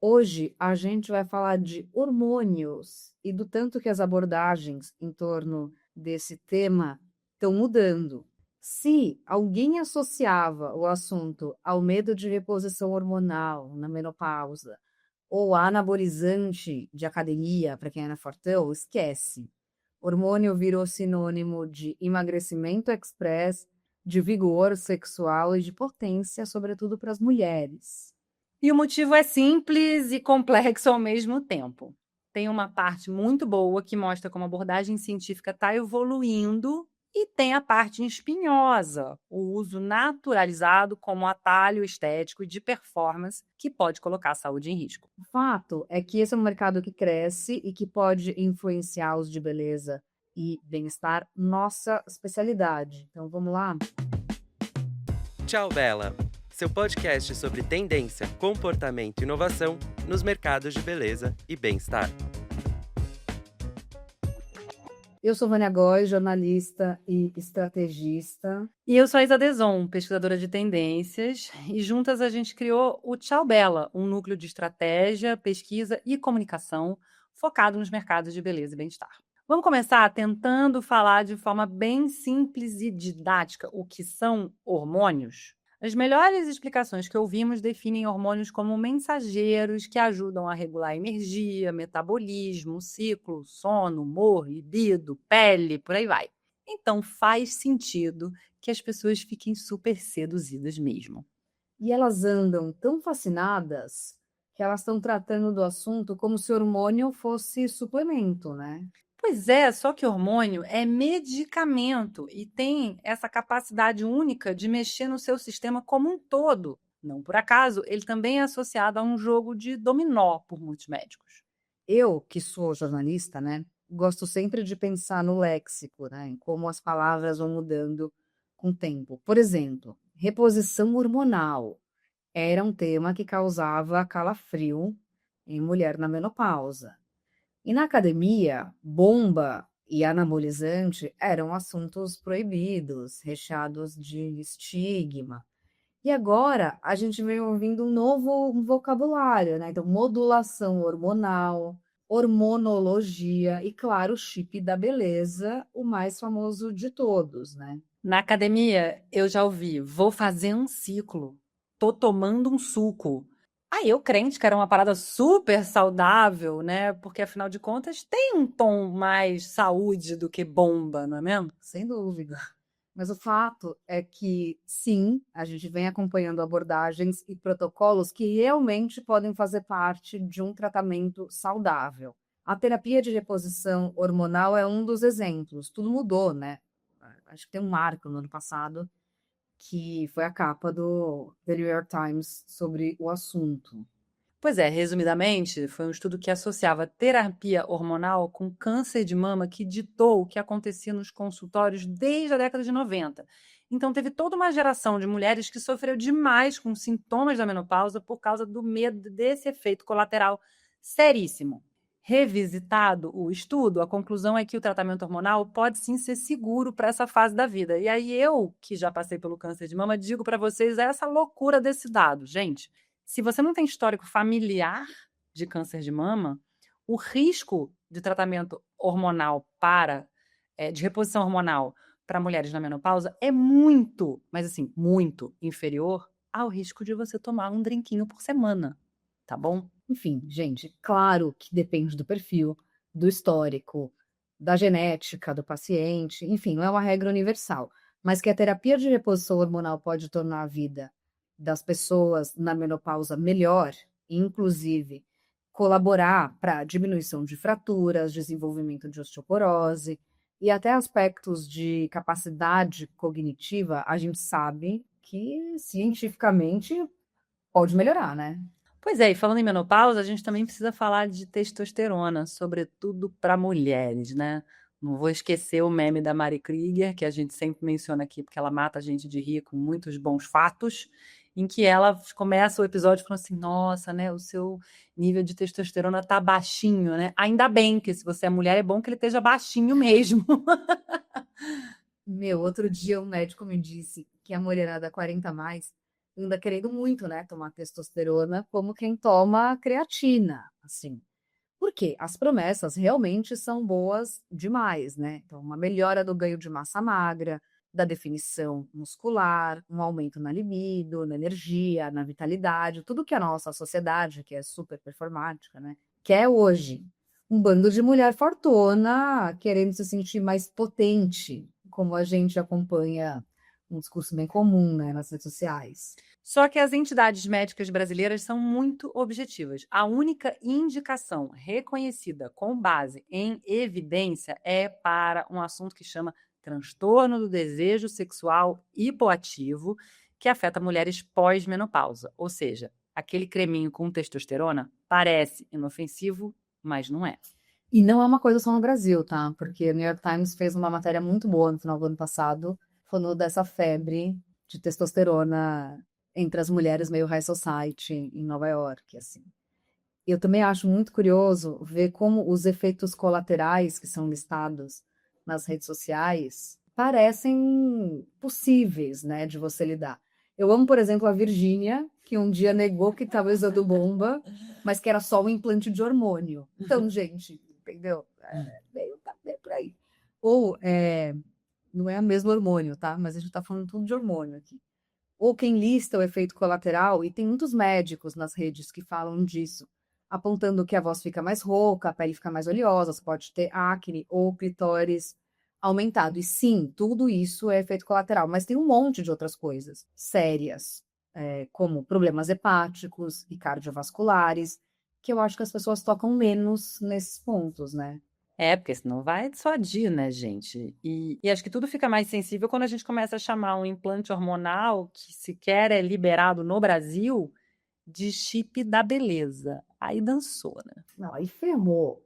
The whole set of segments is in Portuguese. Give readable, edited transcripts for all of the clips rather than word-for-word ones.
Hoje a gente vai falar de hormônios e do tanto que as abordagens em torno desse tema estão mudando. Se alguém associava o assunto ao medo de reposição hormonal na menopausa ou a anabolizante de academia para quem era fortão, esquece. Hormônio virou sinônimo de emagrecimento express, de vigor sexual e de potência, sobretudo para as mulheres. E o motivo é simples e complexo ao mesmo tempo. Tem uma parte muito boa que mostra como a abordagem científica está evoluindo e tem a parte espinhosa, o uso naturalizado como atalho estético e de performance que pode colocar a saúde em risco. O fato é que esse é um mercado que cresce e que pode influenciar os de beleza e bem-estar, nossa especialidade. Então vamos lá? Tchau, Bela! Seu podcast sobre tendência, comportamento e inovação nos mercados de beleza e bem-estar. Eu sou Vânia Góes, jornalista e estrategista. E eu sou a Isa Deson, pesquisadora de tendências, e juntas a gente criou o Tchau Bela, um núcleo de estratégia, pesquisa e comunicação focado nos mercados de beleza e bem-estar. Vamos começar tentando falar de forma bem simples e didática o que são hormônios? As melhores explicações que ouvimos definem hormônios como mensageiros que ajudam a regular a energia, metabolismo, ciclo, sono, humor, libido, pele, por aí vai. Então faz sentido que as pessoas fiquem super seduzidas mesmo. E elas andam tão fascinadas que elas estão tratando do assunto como se hormônio fosse suplemento, né? Pois é, só que hormônio é medicamento e tem essa capacidade única de mexer no seu sistema como um todo. Não por acaso, ele também é associado a um jogo de dominó por muitos médicos. Eu, que sou jornalista, né, gosto sempre de pensar no léxico, né, em como as palavras vão mudando com o tempo. Por exemplo, reposição hormonal era um tema que causava calafrio em mulher na menopausa. E na academia, bomba e anabolizante eram assuntos proibidos, recheados de estigma. E agora a gente vem ouvindo um novo vocabulário, né? Então, modulação hormonal, hormonologia e, claro, o chip da beleza, o mais famoso de todos, né? Na academia, eu já ouvi, vou fazer um ciclo, tô tomando um suco. Aí eu crente que era uma parada super saudável, né? Porque afinal de contas tem um tom mais saúde do que bomba, não é mesmo? Sem dúvida. Mas o fato é que, sim, a gente vem acompanhando abordagens e protocolos que realmente podem fazer parte de um tratamento saudável. A terapia de reposição hormonal é um dos exemplos. Tudo mudou, né? Acho que tem um marco no ano passado que foi a capa do The New York Times sobre o assunto. Pois é, resumidamente, foi um estudo que associava terapia hormonal com câncer de mama que ditou o que acontecia nos consultórios desde a década de 90. Então, teve toda uma geração de mulheres que sofreu demais com sintomas da menopausa por causa do medo desse efeito colateral seríssimo. Revisitado o estudo, a conclusão é que o tratamento hormonal pode sim ser seguro para essa fase da vida. E aí eu, que já passei pelo câncer de mama, digo para vocês essa loucura desse dado, gente. Se você não tem histórico familiar de câncer de mama, o risco de tratamento hormonal de reposição hormonal para mulheres na menopausa é muito, mas assim, muito inferior ao risco de você tomar um drinquinho por semana, tá bom? Enfim, gente, claro que depende do perfil, do histórico, da genética do paciente, enfim, não é uma regra universal, mas que a terapia de reposição hormonal pode tornar a vida das pessoas na menopausa melhor, e inclusive colaborar para diminuição de fraturas, desenvolvimento de osteoporose e até aspectos de capacidade cognitiva, a gente sabe que cientificamente pode melhorar, né? Pois é, e falando em menopausa, a gente também precisa falar de testosterona, sobretudo para mulheres, né? Não vou esquecer o meme da Mari Krieger, que a gente sempre menciona aqui, porque ela mata a gente de rir com muitos bons fatos, em que ela começa o episódio falando assim: nossa, né? O seu nível de testosterona tá baixinho, né? Ainda bem que se você é mulher, é bom que ele esteja baixinho mesmo. Meu, outro dia um médico me disse que a mulherada 40 a mais anda querendo muito, né, tomar testosterona como quem toma creatina, assim. Por quê? As promessas realmente são boas demais, né? Então, uma melhora do ganho de massa magra, da definição muscular, um aumento na libido, na energia, na vitalidade, tudo que a nossa sociedade, que é super performática, né, quer hoje. Um bando de mulher fortuna querendo se sentir mais potente, como a gente acompanha um discurso bem comum, né, nas redes sociais. Só que as entidades médicas brasileiras são muito objetivas. A única indicação reconhecida com base em evidência é para um assunto que chama transtorno do desejo sexual hipoativo, que afeta mulheres pós-menopausa. Ou seja, aquele creminho com testosterona parece inofensivo, mas não é. E não é uma coisa só no Brasil, tá? Porque o New York Times fez uma matéria muito boa no final do ano passado, falando dessa febre de testosterona entre as mulheres meio high society em Nova York, assim. Eu também acho muito curioso ver como os efeitos colaterais que são listados nas redes sociais parecem possíveis, né, de você lidar. Eu amo, por exemplo, a Virgínia, que um dia negou que estava usando bomba, mas que era só um implante de hormônio. Então, gente, entendeu? Tá meio por aí. Ou, não é o mesmo hormônio, tá? Mas a gente tá falando tudo de hormônio aqui. Ou quem lista o efeito colateral, e tem muitos médicos nas redes que falam disso, apontando que a voz fica mais rouca, a pele fica mais oleosa, você pode ter acne ou clitóris aumentado. E sim, tudo isso é efeito colateral, mas tem um monte de outras coisas sérias, como problemas hepáticos e cardiovasculares, que eu acho que as pessoas tocam menos nesses pontos, né? Porque senão vai dissuadir, né, gente? E acho que tudo fica mais sensível quando a gente começa a chamar um implante hormonal, que sequer é liberado no Brasil, de chip da beleza. Aí dançou, né? Não, aí ferrou.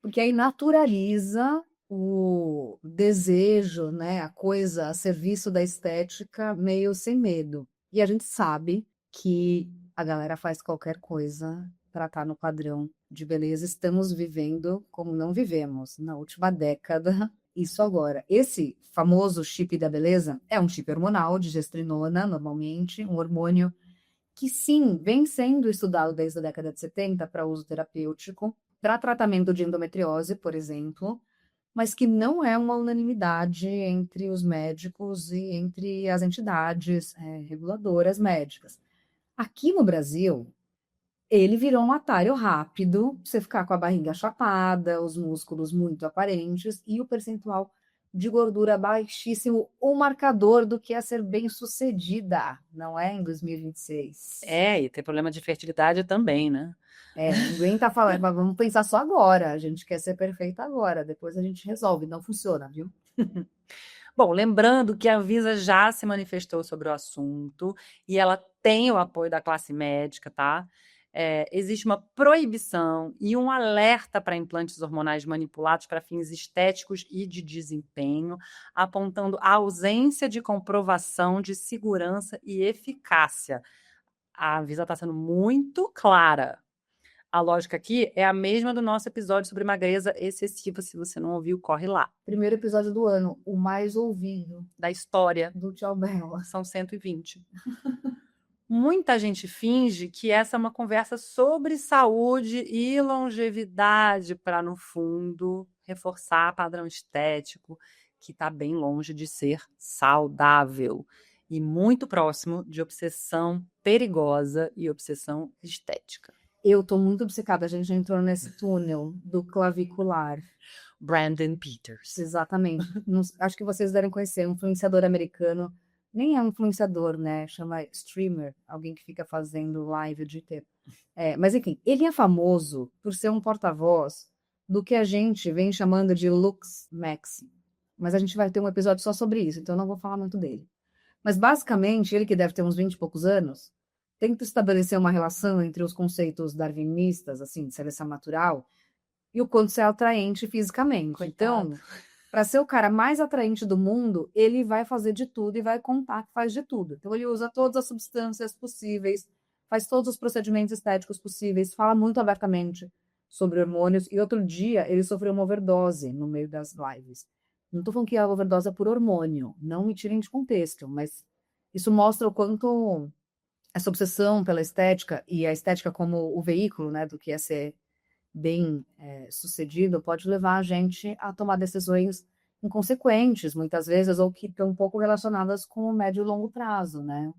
Porque aí naturaliza o desejo, né, a coisa a serviço da estética meio sem medo. E a gente sabe que a galera faz qualquer coisa para estar no padrão de beleza. Estamos vivendo como não vivemos na última década. Isso agora. Esse famoso chip da beleza é um chip hormonal de gestrinona, normalmente, um hormônio que sim, vem sendo estudado desde a década de 70 para uso terapêutico, para tratamento de endometriose, por exemplo, mas que não é uma unanimidade entre os médicos e entre as entidades reguladoras médicas. Aqui no Brasil, ele virou um atalho rápido, você ficar com a barriga chapada, os músculos muito aparentes e o percentual de gordura baixíssimo, o marcador do que é ser bem-sucedida, não é, em 2026. E ter problema de fertilidade também, né? Ninguém tá falando, mas vamos pensar só agora, a gente quer ser perfeita agora, depois a gente resolve, não funciona, viu? Bom, lembrando que a Anvisa já se manifestou sobre o assunto e ela tem o apoio da classe médica, tá? Existe uma proibição e um alerta para implantes hormonais manipulados para fins estéticos e de desempenho, apontando a ausência de comprovação de segurança e eficácia. A Anvisa está sendo muito clara. A lógica aqui é a mesma do nosso episódio sobre magreza excessiva. Se você não ouviu, corre lá. Primeiro episódio do ano, o mais ouvido Da história. do Tchau Bela. São 120. Muita gente finge que essa é uma conversa sobre saúde e longevidade para, no fundo, reforçar padrão estético que está bem longe de ser saudável e muito próximo de obsessão perigosa e obsessão estética. Eu tô muito obcecada, a gente já entrou nesse túnel do clavicular. Brandon Peters. Exatamente. Acho que vocês devem conhecer, um influenciador americano, nem é um influenciador, né? Chama streamer, alguém que fica fazendo live o dia inteiro. Mas enfim, ele é famoso por ser um porta-voz do que a gente vem chamando de looks maxi. Mas a gente vai ter um episódio só sobre isso, então eu não vou falar muito dele. Mas basicamente, ele que deve ter uns 20 e poucos anos, tenta estabelecer uma relação entre os conceitos darwinistas, assim, de seleção natural, e o quanto você é atraente fisicamente. Coitado. Então, para ser o cara mais atraente do mundo, ele vai fazer de tudo e vai contar que faz de tudo. Então, ele usa todas as substâncias possíveis, faz todos os procedimentos estéticos possíveis, fala muito abertamente sobre hormônios. E outro dia, ele sofreu uma overdose no meio das lives. Não tô falando que a overdose é por hormônio, não me tirem de contexto, mas Isso mostra o quanto essa obsessão pela estética e a estética como o veículo, né, do que é ser bem sucedido, pode levar a gente a tomar decisões inconsequentes, muitas vezes, ou que estão um pouco relacionadas com o médio e longo prazo, né?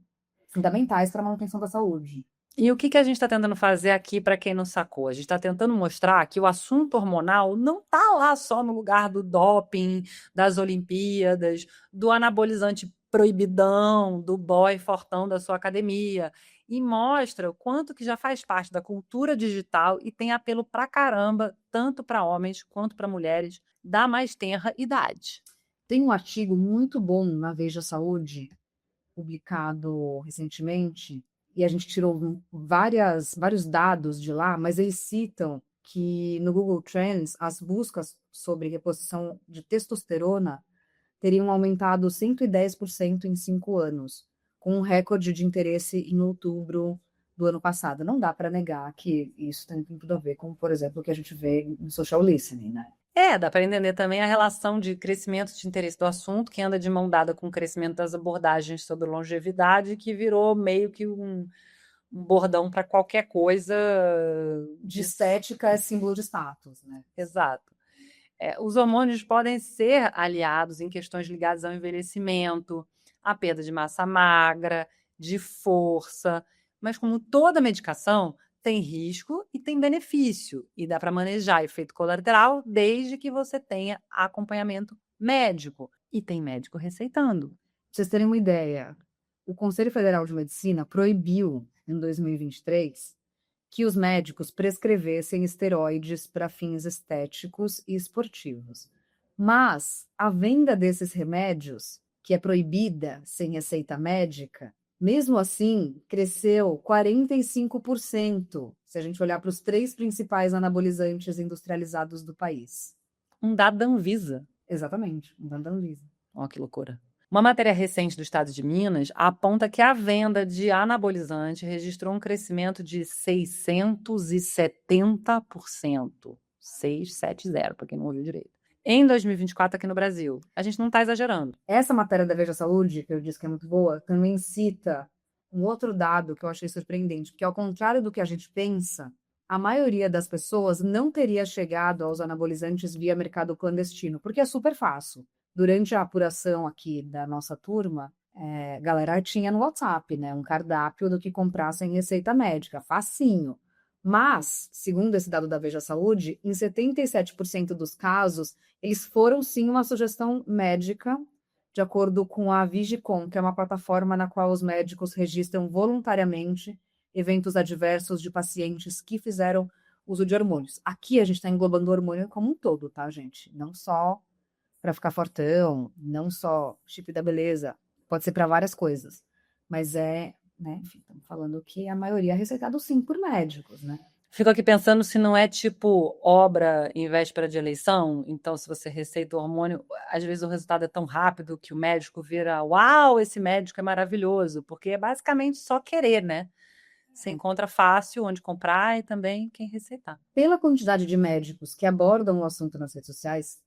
Fundamentais para a manutenção da saúde. E o que a gente está tentando fazer aqui para quem não sacou? A gente está tentando mostrar que o assunto hormonal não está lá só no lugar do doping, das Olimpíadas, do anabolizante proibidão, do boy fortão da sua academia. E mostra o quanto que já faz parte da cultura digital e tem apelo pra caramba, tanto para homens quanto para mulheres da mais tenra idade. Tem um artigo muito bom na Veja Saúde, publicado recentemente, e a gente tirou vários dados de lá, mas eles citam que no Google Trends as buscas sobre reposição de testosterona teriam aumentado 110% em 5 anos, com um recorde de interesse em outubro do ano passado. Não dá para negar que isso tem tudo a ver com, por exemplo, o que a gente vê no social listening, né? Dá para entender também a relação de crescimento de interesse do assunto, que anda de mão dada com o crescimento das abordagens sobre longevidade, que virou meio que um bordão para qualquer coisa. De estética é símbolo de status, né? Exato. Os hormônios podem ser aliados em questões ligadas ao envelhecimento, à perda de massa magra, de força, mas como toda medicação, tem risco e tem benefício, e dá para manejar efeito colateral desde que você tenha acompanhamento médico, e tem médico receitando. Pra vocês terem uma ideia, o Conselho Federal de Medicina proibiu, em 2023, que os médicos prescrevessem esteroides para fins estéticos e esportivos. Mas a venda desses remédios, que é proibida sem receita médica, mesmo assim, cresceu 45%, se a gente olhar para os 3 principais anabolizantes industrializados do país. Um dado da Anvisa. Exatamente, um dado da Anvisa. Olha que loucura. Uma matéria recente do estado de Minas aponta que a venda de anabolizante registrou um crescimento de 670%. 670, para quem não ouviu direito. Em 2024, aqui no Brasil. A gente não está exagerando. Essa matéria da Veja Saúde, que eu disse que é muito boa, também cita um outro dado que eu achei surpreendente, porque ao contrário do que a gente pensa, a maioria das pessoas não teria chegado aos anabolizantes via mercado clandestino, porque é super fácil. Durante a apuração aqui da nossa turma, a galera tinha no WhatsApp, né, um cardápio do que comprar sem receita médica, facinho. Mas, segundo esse dado da Veja Saúde, em 77% dos casos, eles foram sim uma sugestão médica, de acordo com a Vigicom, que é uma plataforma na qual os médicos registram voluntariamente eventos adversos de pacientes que fizeram uso de hormônios. Aqui a gente está englobando o hormônio como um todo, tá, gente? Não só para ficar fortão, não só chip da beleza, pode ser para várias coisas, mas né, enfim, estamos falando que a maioria é receitado sim por médicos, né? Fico aqui pensando se não é tipo obra em véspera de eleição, então se você receita o hormônio, às vezes o resultado é tão rápido que o médico vira, uau, esse médico é maravilhoso, porque é basicamente só querer, né? Você encontra fácil onde comprar e também quem receitar. Pela quantidade de médicos que abordam o assunto nas redes sociais,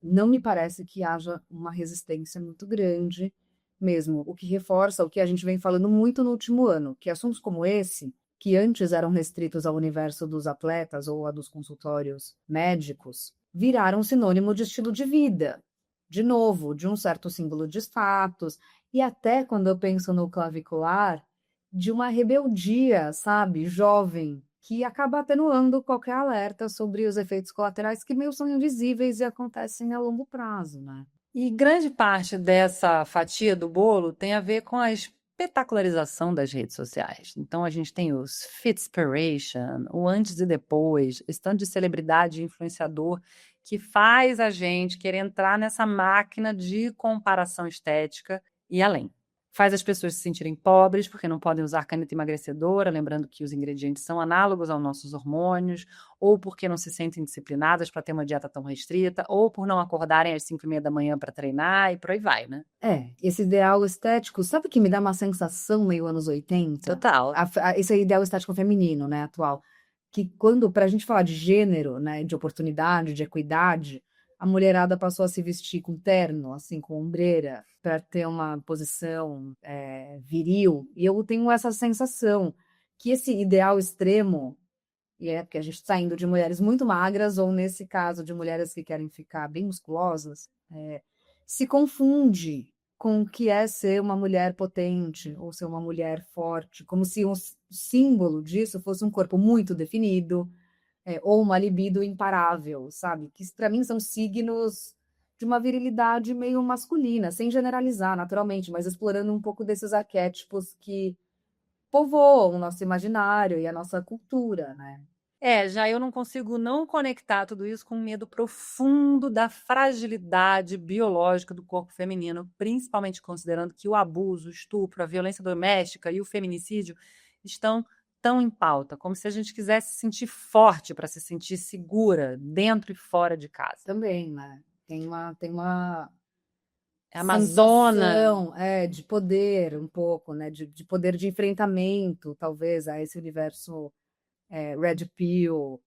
não me parece que haja uma resistência muito grande mesmo, o que reforça o que a gente vem falando muito no último ano, que assuntos como esse, que antes eram restritos ao universo dos atletas ou a dos consultórios médicos, viraram sinônimo de estilo de vida, de novo, de um certo símbolo de status, e até quando eu penso no clavicular, de uma rebeldia, sabe, jovem, que acaba atenuando qualquer alerta sobre os efeitos colaterais que meio são invisíveis e acontecem a longo prazo, né? E grande parte dessa fatia do bolo tem a ver com a espetacularização das redes sociais. Então a gente tem os Fitspiration, o antes e depois, esse tanto de celebridade e influenciador que faz a gente querer entrar nessa máquina de comparação estética e além. Faz as pessoas se sentirem pobres porque não podem usar caneta emagrecedora, lembrando que os ingredientes são análogos aos nossos hormônios, ou porque não se sentem disciplinadas para ter uma dieta tão restrita, ou por não acordarem às 5:30 da manhã para treinar, e por aí vai, né? Esse ideal estético, sabe que me dá uma sensação meio anos 80? Total. Esse ideal estético feminino, né, atual. Que quando, para a gente falar de gênero, né, de oportunidade, de equidade, a mulherada passou a se vestir com terno, assim, com ombreira, para ter uma posição viril. E eu tenho essa sensação que esse ideal extremo, e é porque a gente está indo de mulheres muito magras, ou nesse caso, de mulheres que querem ficar bem musculosas, se confunde com o que é ser uma mulher potente ou ser uma mulher forte, como se o símbolo disso fosse um corpo muito definido, ou uma libido imparável, sabe? Que para mim são signos de uma virilidade meio masculina, sem generalizar naturalmente, mas explorando um pouco desses arquétipos que povoam o nosso imaginário e a nossa cultura, né? Já eu não consigo não conectar tudo isso com um medo profundo da fragilidade biológica do corpo feminino, principalmente considerando que o abuso, o estupro, a violência doméstica e o feminicídio estão tão em pauta, como se a gente quisesse se sentir forte para se sentir segura dentro e fora de casa. Também, né? Tem uma Amazona. sensação, de poder um pouco, né? De poder de enfrentamento, talvez, a esse universo red pill,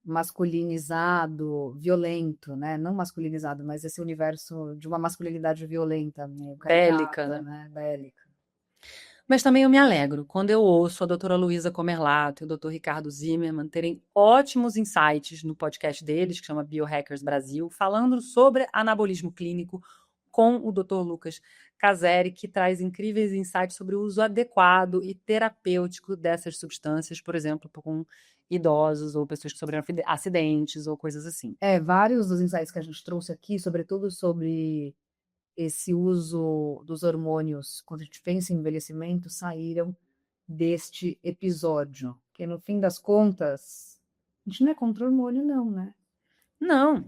masculinizado, violento, né? Não masculinizado, mas esse universo de uma masculinidade violenta, meio Bélica, caricata, né? Bélica. Mas também eu me alegro quando eu ouço a doutora Luísa Comerlato e o doutor Ricardo Zimmermann terem ótimos insights no podcast deles, que chama Biohackers Brasil, falando sobre anabolismo clínico com o doutor Lucas Caseri, que traz incríveis insights sobre o uso adequado e terapêutico dessas substâncias, por exemplo, com idosos ou pessoas que sofreram acidentes ou coisas assim. Vários dos insights que a gente trouxe aqui, sobretudo sobre esse uso dos hormônios, quando a gente pensa em envelhecimento, saíram deste episódio. Que no fim das contas, a gente não é contra o hormônio, não, né? Não.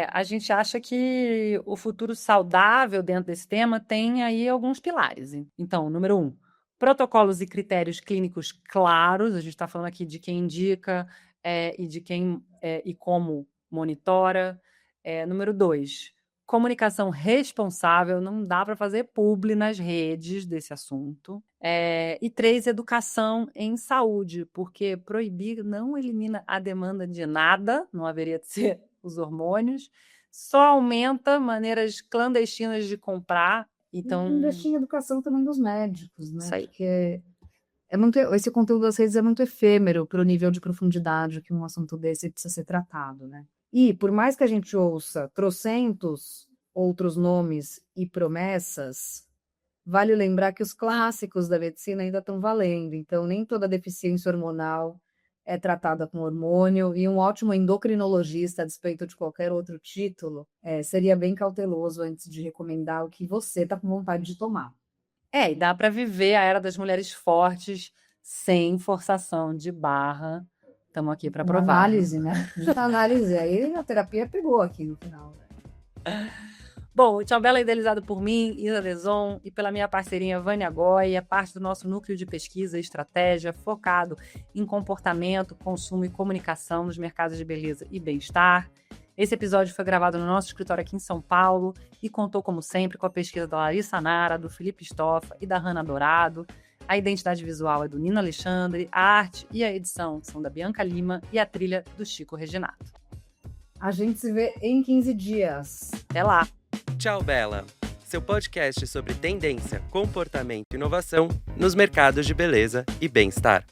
A gente acha que o futuro saudável dentro desse tema tem aí alguns pilares. Então, número 1, protocolos e critérios clínicos claros. A gente está falando aqui de quem indica e de quem e como monitora. Número 2, comunicação responsável, não dá para fazer publi nas redes desse assunto. E 3, educação em saúde, porque proibir não elimina a demanda de nada, não haveria de ser os hormônios, só aumenta maneiras clandestinas de comprar. Então, investir em educação também dos médicos, né? Isso aí. Porque esse conteúdo das redes é muito efêmero para o nível de profundidade que um assunto desse precisa ser tratado, né? E, por mais que a gente ouça trocentos outros nomes e promessas, vale lembrar que os clássicos da medicina ainda estão valendo. Então, nem toda deficiência hormonal é tratada com hormônio, e um ótimo endocrinologista, a despeito de qualquer outro título, seria bem cauteloso antes de recomendar o que você está com vontade de tomar. E dá para viver a era das mulheres fortes sem forçação de barra. Estamos aqui para provar. Análise, né? Muita análise. Aí a terapia pegou aqui no final. Bom, o Tchau Bela é idealizado por mim, Isa Deson, e pela minha parceirinha Vânia Goy, é parte do nosso núcleo de pesquisa e estratégia focado em comportamento, consumo e comunicação nos mercados de beleza e bem-estar. Esse episódio foi gravado no nosso escritório aqui em São Paulo e contou, como sempre, com a pesquisa da Larissa Nara, do Felipe Stoffa e da Hanna Dourado. A identidade visual é do Nino Alexandre, a arte e a edição são da Bianca Lima e a trilha do Chico Reginato. A gente se vê em 15 dias. Até lá! Tchau Bela, seu podcast sobre tendência, comportamento e inovação nos mercados de beleza e bem-estar.